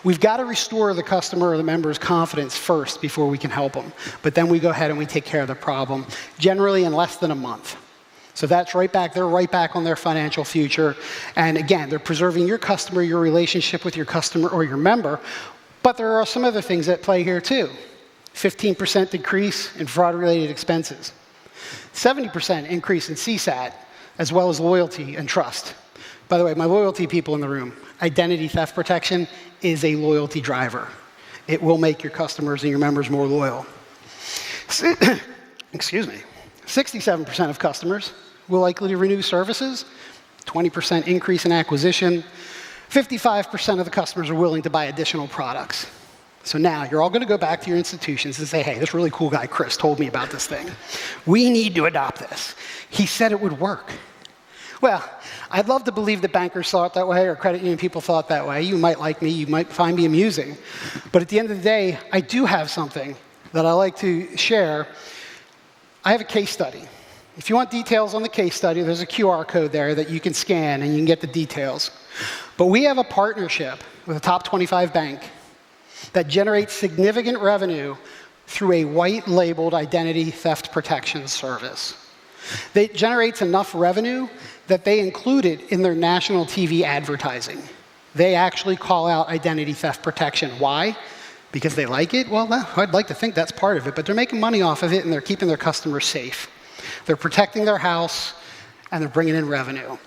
We've got to restore the customer or the member's confidence first before we can help them. But then we go ahead and we take care of the problem, generally in less than a month. So that's right back. They're right back on their financial future. And again, they're preserving your customer, your relationship with your customer or your member. But there are some other things at play here too. 15% decrease in fraud-related expenses. 70% increase in CSAT, as well as loyalty and trust. By the way, my loyalty people in the room, identity theft protection is a loyalty driver. It will make your customers and your members more loyal. Excuse me. 67% of customers will likely renew services, 20% increase in acquisition, 55% of the customers are willing to buy additional products. So now you're all going to go back to your institutions and say, hey, this really cool guy, Chris, told me about this thing. We need to adopt this. He said it would work. Well, I'd love to believe that bankers thought that way or credit union people thought that way. You might like me. You might find me amusing. But at the end of the day, I do have something that I like to share. I have a case study. If you want details on the case study, there's a QR code there that you can scan and you can get the details. But we have a partnership with a top 25 bank that generates significant revenue through a white-labeled identity theft protection service. It generates enough revenue that they include it in their national TV advertising. They actually call out identity theft protection. Why? Because they like it? Well, I'd like to think that's part of it, but they're making money off of it and they're keeping their customers safe. They're protecting their house and they're bringing in revenue.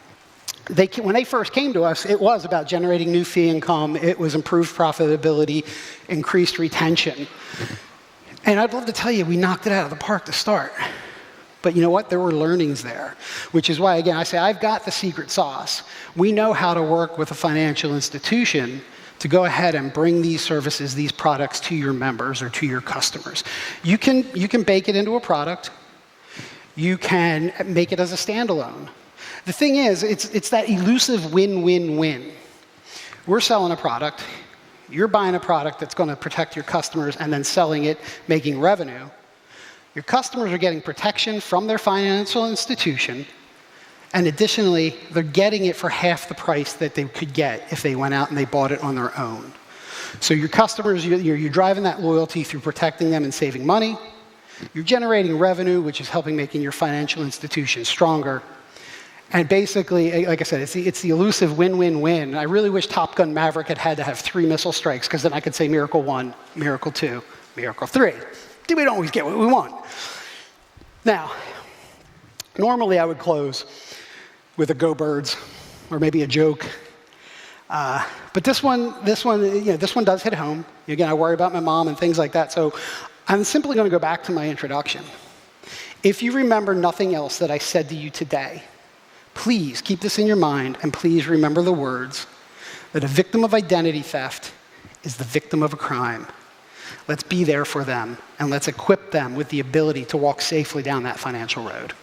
When they first came to us, it was about generating new fee income. It was improved profitability, increased retention. And I'd love to tell you we knocked it out of the park to start. But you know what? There were learnings there, which is why, again, I say I've got the secret sauce. We know how to work with a financial institution to go ahead and bring these services, these products to your members or to your customers. You can bake it into a product. You can make it as a standalone. The thing is, it's that elusive win-win-win. We're selling a product. You're buying a product that's going to protect your customers and then selling it, making revenue. Your customers are getting protection from their financial institution, and additionally, they're getting it for half the price that they could get if they went out and they bought it on their own. So your customers, you're driving that loyalty through protecting them and saving money. You're generating revenue, which is helping making your financial institution stronger. And basically, like I said, it's the elusive win-win-win. I really wish Top Gun Maverick had to have 3 missile strikes, because then I could say Miracle 1, Miracle 2, Miracle 3. We don't always get what we want. Now, normally I would close with a Go Birds or maybe a joke. But this one does hit home. Again, I worry about my mom and things like that. So I'm simply going to go back to my introduction. If you remember nothing else that I said to you today, please keep this in your mind, and please remember the words that a victim of identity theft is the victim of a crime. Let's be there for them, and let's equip them with the ability to walk safely down that financial road.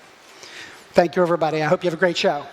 Thank you, everybody. I hope you have a great show.